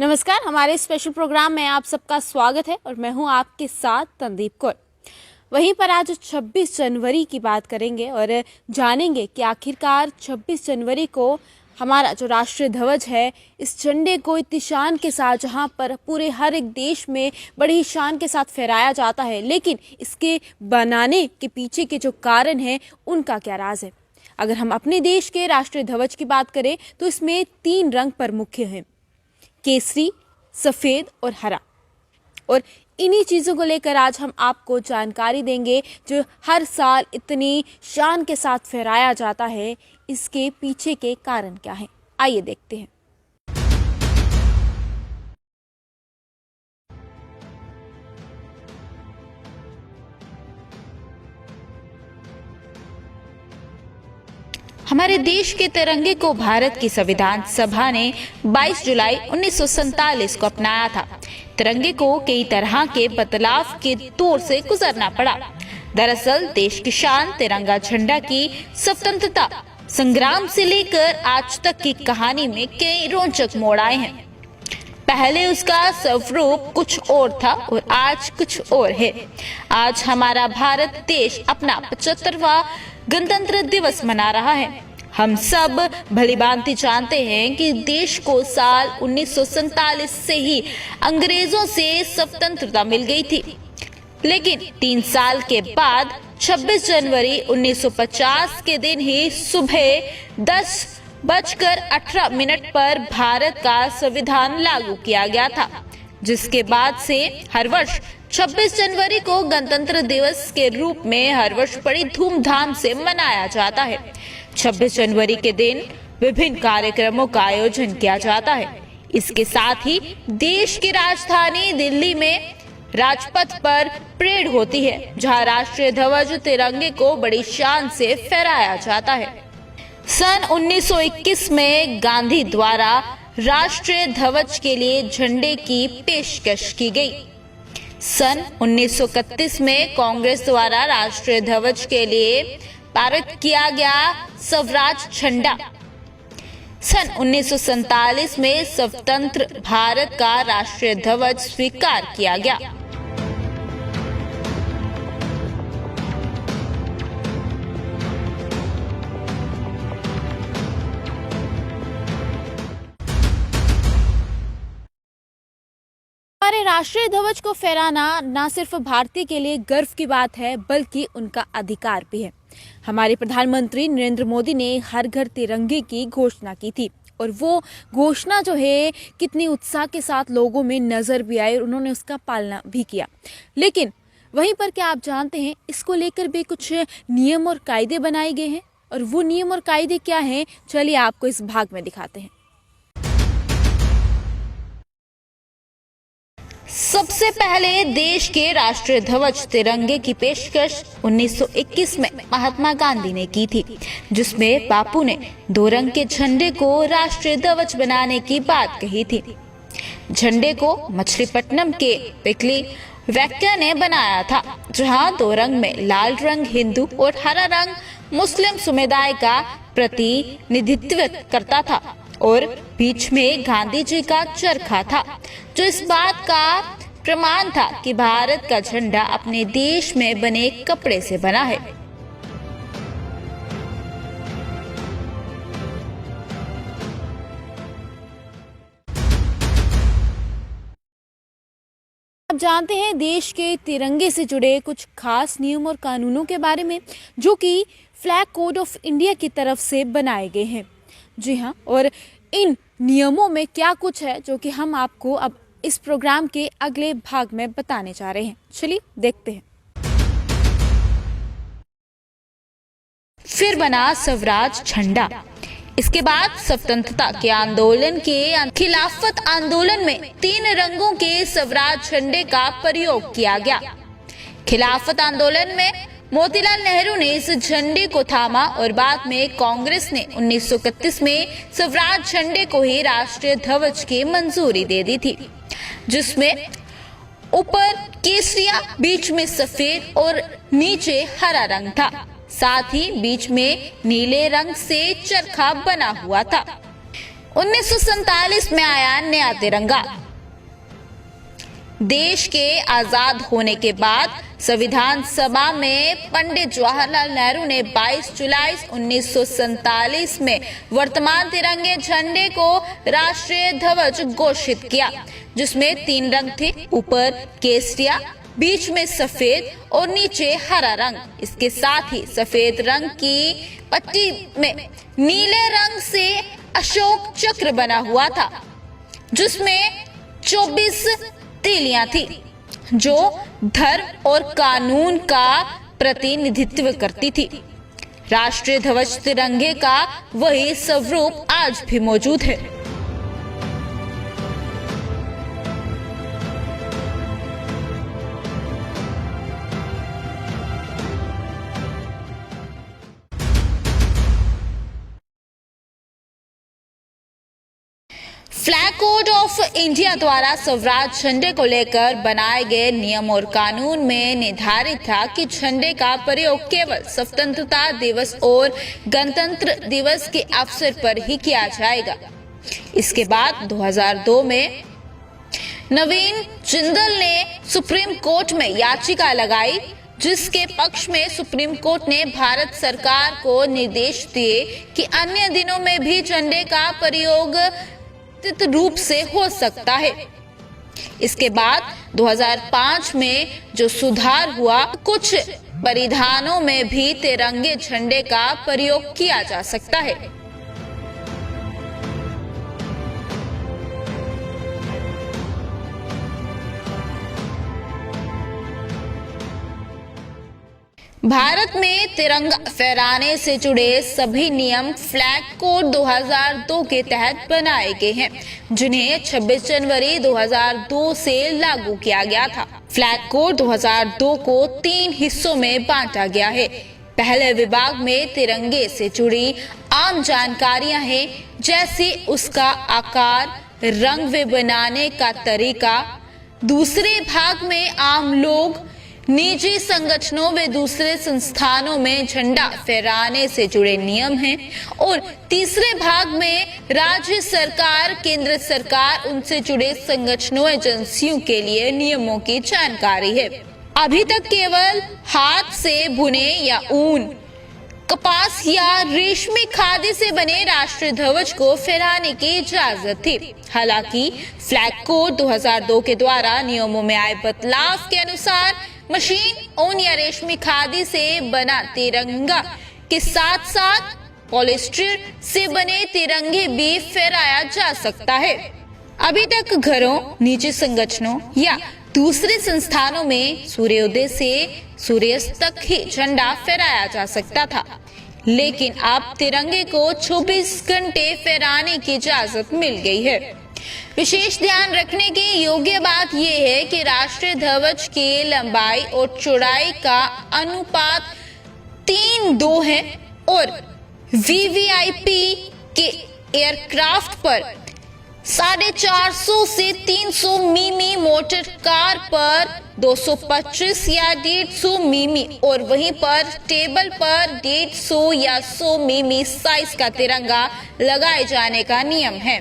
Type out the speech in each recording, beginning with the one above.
नमस्कार, हमारे special programme में आप सबका स्वागत है और मैं हूं आपके साथ तंदीप कौर। वहीं पर आज 26 जनवरी की बात करेंगे और जानेंगे कि आखिरकार 26 जनवरी को हमारा जो राष्ट्रीय ध्वज है, इस झंडे को इतनी शान के साथ जहां पर पूरे हर एक देश में बड़ी शान के साथ फहराया जाता है, लेकिन इसके बनाने के पीछे के जो कारण है उनका क्या राज है। अगर हम अपने देश के राष्ट्रीय ध्वज की बात करें तो इसमें 3 रंग प्रमुख हैं, केसरी, सफेद और हरा। और इन्हीं चीज़ों को लेकर आज हम आपको जानकारी देंगे जो हर साल इतनी शान के साथ फहराया जाता है, इसके पीछे के कारण क्या हैं। आइए देखते हैं। हमारे देश के तिरंगे को भारत की संविधान सभा ने 22 जुलाई 1947 को अपनाया था। तिरंगे को कई तरह के बदलाव के दौर से गुजरना पड़ा। दरअसल देश की शान तिरंगा झंडा की स्वतंत्रता संग्राम से लेकर आज तक की कहानी में कई रोचक मोड़ आए हैं। पहले उसका स्वरूप कुछ और था और आज कुछ और है। आज हमारा भारत देश अपना 75वां गणतंत्र दिवस मना रहा है। हम सब भलीभांति जानते हैं कि देश को साल 1947 से ही अंग्रेजों से स्वतंत्रता मिल गई थी, लेकिन 3 साल के बाद 26 जनवरी 1950 के दिन ही सुबह 10:18 पर भारत का संविधान लागू किया गया था, जिसके बाद से हर वर्ष 26 जनवरी को गणतंत्र दिवस के रूप में हर वर्ष बड़ी धूमधाम से मनाया जाता है। 26 जनवरी के दिन विभिन्न कार्यक्रमों का आयोजन किया जाता है। इसके साथ ही देश की राजधानी दिल्ली में राजपथ पर परेड होती है, जहां राष्ट्रीय ध्वज तिरंगे को बड़ी शान से फहराया जाता है। सन 1921 में गांधी द्वारा राष्ट्रीय ध्वज के लिए झंडे की पेशकश की गई। सन 1931 में कांग्रेस द्वारा राष्ट्रीय ध्वज के लिए पारित किया गया स्वराज झंडा। सन 1947 में स्वतंत्र भारत का राष्ट्रीय ध्वज स्वीकार किया गया। हमारे राष्ट्रीय ध्वज को फहराना न सिर्फ भारतीय के लिए गर्व की बात है, बल्कि उनका अधिकार भी है। हमारे प्रधानमंत्री नरेंद्र मोदी ने हर घर तिरंगे की घोषणा की थी और वो घोषणा जो है कितनी उत्साह के साथ लोगों में नजर भी आई और उन्होंने उसका पालना भी किया। लेकिन वहीं पर क्या आप जानते हैं, इसको लेकर भी कुछ नियम और कायदे बनाए गए हैं, और वो नियम और कायदे क्या हैं, चलिए आपको इस भाग में दिखाते हैं। सबसे पहले देश के राष्ट्रीय ध्वज तिरंगे की पेशकश 1921 में महात्मा गांधी ने की थी, जिसमें बापू ने 2 रंग के झंडे को राष्ट्रीय ध्वज बनाने की बात कही थी। झंडे को मछलीपट्टनम के पिकली वैक्या ने बनाया था, जहां 2 रंग में लाल रंग हिंदू और हरा रंग मुस्लिम समुदाय का प्रतिनिधित्व करता था और बीच में गांधी जी का चरखा था, जो इस बात का प्रमाण था कि भारत का झंडा अपने देश में बने कपड़े से बना है। आप जानते हैं देश के तिरंगे से जुड़े कुछ खास नियम और कानूनों के बारे में, जो कि फ्लैग कोड ऑफ इंडिया की तरफ से बनाए गए हैं। जी हाँ, और इन नियमों में क्या कुछ है जो कि हम आपको अब इस प्रोग्राम के अगले भाग में बताने जा रहे हैं। चलिए देखते हैं। फिर बना स्वराज झंडा। इसके बाद स्वतंत्रता के आंदोलन के खिलाफत आंदोलन में 3 रंगों के स्वराज झंडे का प्रयोग किया गया। खिलाफत आंदोलन में मोतीलाल नेहरू ने इस झंडे को थामा और बाद में कांग्रेस ने 1931 में स्वराज झंडे को ही राष्ट्रीय ध्वज की मंजूरी दे दी थी, जिसमें ऊपर केसरिया, बीच में सफेद और नीचे हरा रंग था। साथ ही बीच में नीले रंग से चरखा बना हुआ था। 1947 में आया नया तिरंगा। देश के आजाद होने के बाद संविधान सभा में पंडित जवाहरलाल नेहरू ने 22 जुलाई 1947 में वर्तमान तिरंगे झंडे को राष्ट्रीय ध्वज घोषित किया, जिसमें 3 रंग थे, ऊपर केसरिया, बीच में सफेद और नीचे हरा रंग। इसके साथ ही सफेद रंग की पट्टी में नीले रंग से अशोक चक्र बना हुआ था, जिसमें 24 तीलियां थी, जो धर्म और कानून का प्रतिनिधित्व करती थी। राष्ट्रीय ध्वज तिरंगे का वही स्वरूप आज भी मौजूद है। फ्लैग कोड ऑफ इंडिया द्वारा स्वराज झंडे को लेकर बनाए गए नियम और कानून में निर्धारित था कि झंडे का प्रयोग केवल स्वतंत्रता दिवस और गणतंत्र दिवस के अवसर पर ही किया जाएगा। इसके बाद 2002 में नवीन जिंदल ने सुप्रीम कोर्ट में याचिका लगाई, जिसके पक्ष में सुप्रीम कोर्ट ने भारत सरकार को निर्देश दिए कि अन्य दिनों में भी झंडे का प्रयोग रूप से हो सकता है। इसके बाद 2005 में जो सुधार हुआ, कुछ परिधानों में भी तिरंगे झंडे का प्रयोग किया जा सकता है। भारत में तिरंगा फहराने से जुड़े सभी नियम फ्लैग कोड 2002 के तहत बनाए गए हैं, जिन्हें 26 जनवरी 2002 से लागू किया गया था। फ्लैग कोड 2002 को 3 हिस्सों में बांटा गया है। पहले विभाग में तिरंगे से जुड़ी आम जानकारियां हैं, जैसे उसका आकार, रंग व बनाने का तरीका। दूसरे भाग में आम लोग, निजी संगठनों व दूसरे संस्थानों में झंडा फहराने से जुड़े नियम हैं, और तीसरे भाग में राज्य सरकार, केंद्र सरकार, उनसे जुड़े संगठनों, एजेंसियों के लिए नियमों की जानकारी है। अभी तक केवल हाथ से बुने या ऊन, कपास या रेशमी खादी से बने राष्ट्रीय ध्वज को फहराने की इजाजत थी। हालांकि फ्लैग कोड 2002 के द्वारा नियमों में आए बदलाव के अनुसार मशीन, ऊन या रेशमी खादी से बना तिरंगा के साथ साथ पॉलिस्टर से बने तिरंगे भी फहराया जा सकता है। अभी तक घरों, निजी संगठनों या दूसरे संस्थानों में सूर्योदय से सूर्यास्त तक ही झंडा फहराया जा सकता था, लेकिन अब तिरंगे को 24 घंटे फहराने की इजाजत मिल गई है। विशेष ध्यान रखने की योग्य बात यह है कि राष्ट्रीय ध्वज की लंबाई और चौड़ाई का अनुपात 3:2 है और वीवीआईपी के एयरक्राफ्ट पर 450 से 300 मिमी, मोटर कार पर 225 या 150 मिमी और वहीं पर टेबल पर 150 या 100 मिमी साइज का तिरंगा लगाए जाने का नियम है।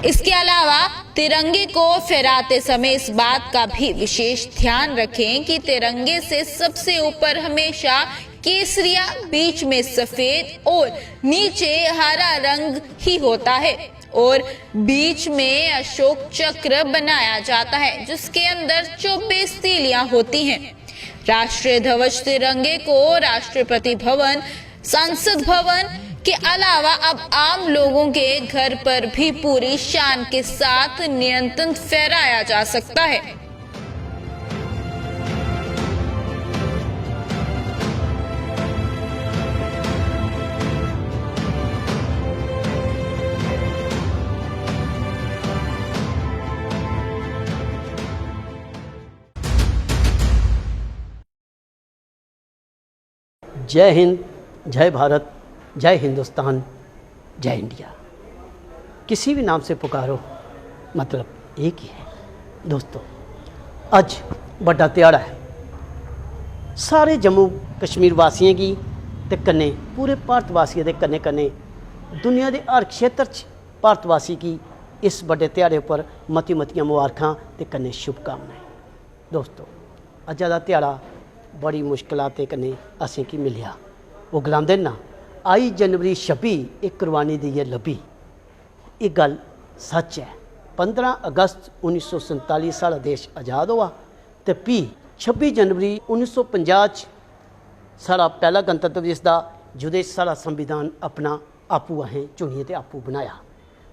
इसके अलावा तिरंगे को फहराते समय इस बात का भी विशेष ध्यान रखें कि तिरंगे से सबसे ऊपर हमेशा केसरिया, बीच में सफेद और नीचे हरा रंग ही होता है और बीच में अशोक चक्र बनाया जाता है, जिसके अंदर 24 तीलियां होती हैं। राष्ट्रीय ध्वज तिरंगे को राष्ट्रपति भवन, संसद भवन के अलावा अब आम लोगों के घर पर भी पूरी शान के साथ नियंत्रण फहराया जा सकता है। जय हिंद, जय भारत, जय हिंदुस्तान, जय इंडिया। किसी भी नाम से पुकारो, मतलब एक ही है। दोस्तों, आज बड़ा ध्याड़ा है सारे जम्मू कश्मीर वासियों की ते कन्नै पूरे भारत वासियों के कन्नै कन्नै दुनिया के हर क्षेत्र च भारतवासी की इस बड़े ध्याड़े पर मती मतियां मुबारखां ते कन्नै शुभकामनाएं। दोस्तों अज्ज दा ध्याड़ा बड़ी मुश्किलां ते कन्नै असें की मिलिया। वो गलांदे ना आई जनवरी 26 एक कुर्बानी दी लब्भी। ये गल सच है। 15 अगस्त 1947 साढ़ा देश आज़ाद हुआ तो भी 26 जनवरी 1950 साढ़ा पहला गणतंत्र दिवस का जुदे साढ़ा संविधान अपना आपू असें चुनिए तो आपू बनाया।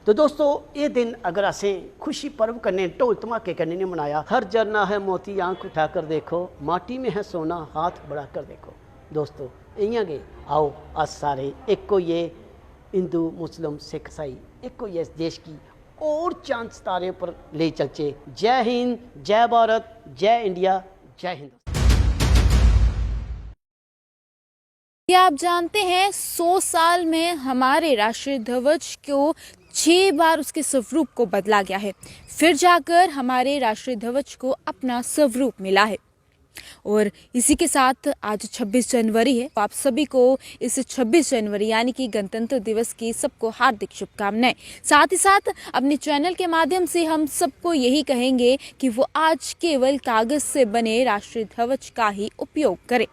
तो दोस्तों ये दिन अगर असें खुशी पर्व करने ढोल धमाके करने ने मनाया। हर झरना है मोती आंख उठाकर देखो, माटी में है सोना हाथ बढ़ा कर देखो। दोस्तों इयां गए आओ अस सारे एको ये हिंदू मुस्लिम सिख ईसाई एको ये इस देश की और चांद सितारे पर ले चलचे। जय हिंद, जय भारत, जय इंडिया, जय हिंद। क्या आप जानते हैं 100 साल में हमारे राष्ट्रीय ध्वज को 6 बार उसके स्वरूप को बदला गया है, फिर जाकर हमारे राष्ट्रीय ध्वज को अपना स्वरूप मिला है। और इसी के साथ आज 26 जनवरी है। आप सभी को इस 26 जनवरी यानी कि गणतंत्र दिवस की सबको हार्दिक शुभकामनाएं। साथ ही साथ अपने चैनल के माध्यम से हम सबको यही कहेंगे कि वो आज केवल कागज से बने राष्ट्रीय ध्वज का ही उपयोग करें।